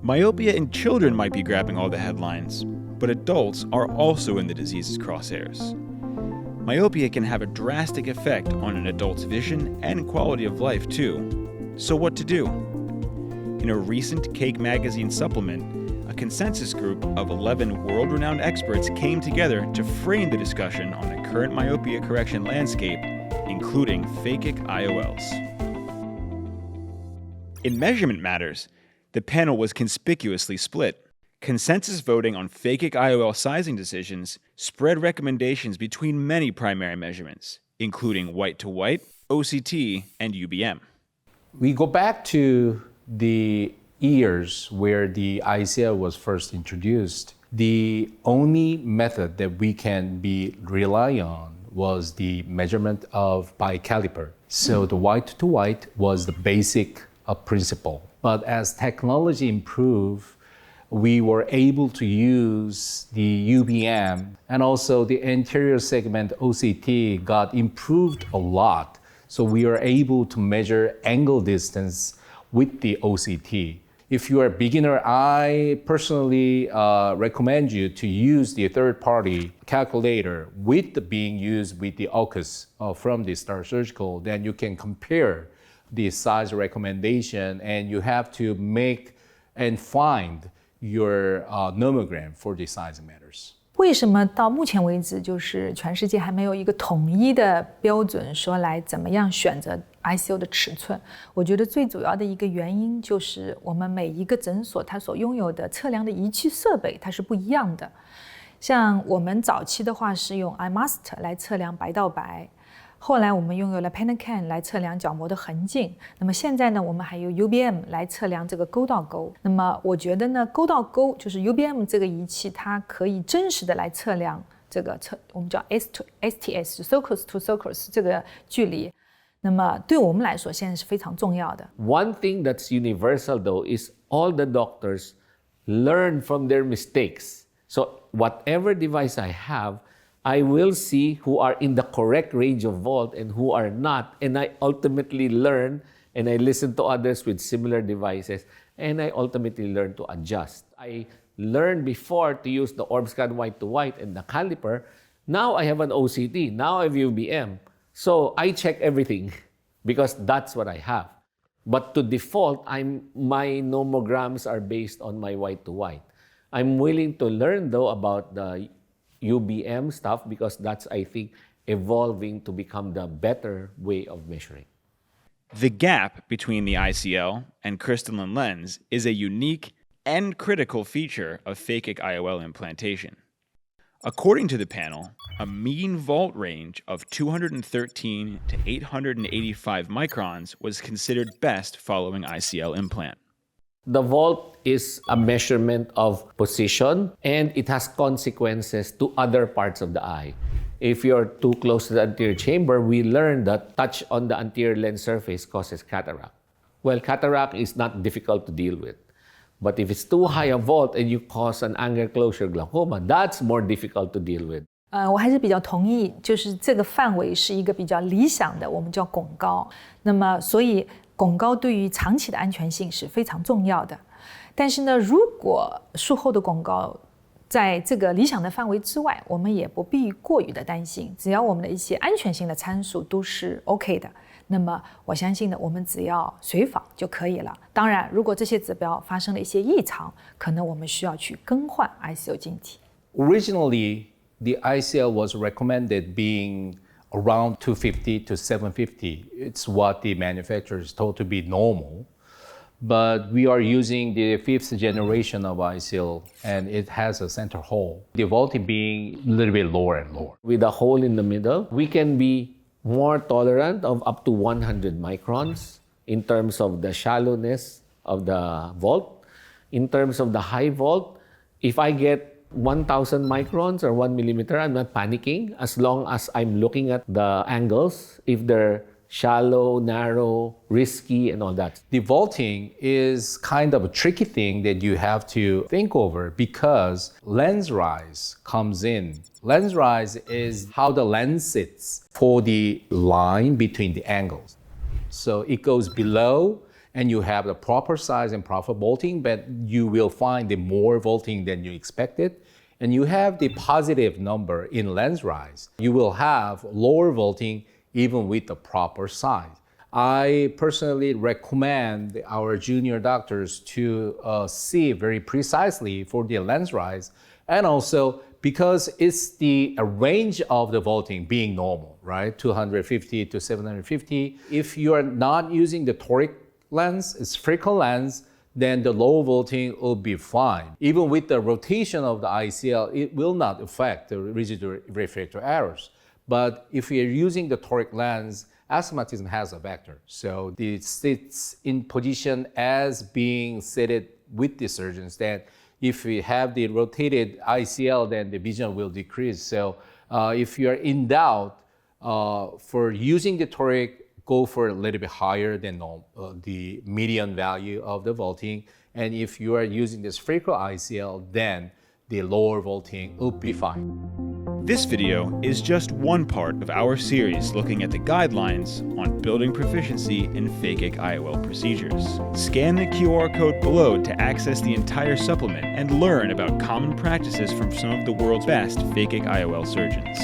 Myopia in children might be grabbing all the headlines, but adults are also in the disease's crosshairs. Myopia can have a drastic effect on an adult's vision and quality of life too. So what to do? In a recent Cake magazine supplement, a consensus group of 11 world-renowned experts came together to frame the discussion on the current myopia correction landscape, including phakic IOLs. In measurement matters, the panel was conspicuously split. Consensus voting on phakic IOL sizing decisions spread recommendations between many primary measurements, including white-to-white, OCT, and UBM. We go back to the years where the ICL was first introduced. The only method that we can rely on was the measurement of bicaliper. So the white-to-white was the basic principle. But as technology improved, we were able to use the UBM, and also the anterior segment OCT got improved a lot. So we are able to measure angle distance with the OCT. If you are a beginner, I personally recommend you to use the third-party calculator being used with the AUKUS from the STAAR Surgical. Then you can compare the size recommendation, and you have to make and find your nomogram for the size matters. 为什么到目前为止，就是全世界还没有一个统一的标准，说来怎么样选择 ICL 的尺寸？我觉得最主要的一个原因就是我们每一个诊所它所拥有的测量的仪器设备它是不一样的。像我们早期的话是用 iMaster 来测量白到白。后来我们拥有了 Phakic 来测量角膜的横径，那么现在呢，我们还有 UBM 来测量这个沟到沟。那么我觉得呢，沟到沟就是 UBM 这个仪器，它可以真实的来测量这个我们叫 STS Surface to Surface 这个距离。那么对我们来说，现在是非常重要的。One thing that's universal though is all the doctors learn from their mistakes. So whatever device I have, I will see who are in the correct range of vault and who are not. And I ultimately learn, and I listen to others with similar devices, and I ultimately learn to adjust. I learned before to use the orb scan white to white and the caliper. Now I have an OCT, now I have UBM. So I check everything because that's what I have. But to default, my nomograms are based on my white to white. I'm willing to learn though about the UBM stuff because that's, I think, evolving to become the better way of measuring. The gap between the ICL and crystalline lens is a unique and critical feature of phakic IOL implantation. According to the panel, a mean vault range of 213 to 885 microns was considered best following ICL implant. The vault is a measurement of position, and it has consequences to other parts of the eye. If you're too close to the anterior chamber, we learned that touch on the anterior lens surface causes cataract. Well, cataract is not difficult to deal with. But if it's too high a vault and you cause an angular closure glaucoma, that's more difficult to deal with. 我还是比较同意，就是这个范围是一个比较理想的，我们叫拱高。那么，所以拱高对于长期的安全性是非常重要的。但是呢，如果术后的拱高在这个理想的范围之外，我们也不必过于的担心，只要我们的一些安全性的参数都是 OK 的。那么我相信呢，我们只要随访就可以了。当然，如果这些指标发生了一些异常，可能我们需要去更换 ICL 晶体。Originally, the ICL was recommended being around 250 to 750. It's what the manufacturers told to be normal. But we are using the 5th generation of ICL, and it has a center hole. The vaulting being a little bit lower and lower. With a hole in the middle, we can be more tolerant of up to 100 microns in terms of the shallowness of the vault. In terms of the high vault, if I get 1,000 microns or 1 millimeter, I'm not panicking as long as I'm looking at the angles, if they're shallow, narrow, risky, and all that. The vaulting is kind of a tricky thing that you have to think over because lens rise comes in. Lens rise is how the lens sits for the line between the angles. So it goes below and you have the proper size and proper vaulting, but you will find the more vaulting than you expected, and you have the positive number in lens rise, you will have lower vaulting even with the proper size. I personally recommend our junior doctors to see very precisely for the lens rise, and also because it's the range of the vaulting being normal, right? 250 to 750. If you are not using the toric lens, it's spherical lens, then the low vaulting will be fine. Even with the rotation of the ICL, it will not affect the residual refractor errors. But if you're using the toric lens, astigmatism has a vector. So it sits in position as being seated with the surgeons. Then if we have the rotated ICL, then the vision will decrease. So if you're in doubt for using the toric, go for a little bit higher than the median value of the vaulting. And if you are using the spherical ICL, then the lower vaulting will be fine. This video is just one part of our series looking at the guidelines on building proficiency in phakic IOL procedures. Scan the QR code below to access the entire supplement and learn about common practices from some of the world's best phakic IOL surgeons.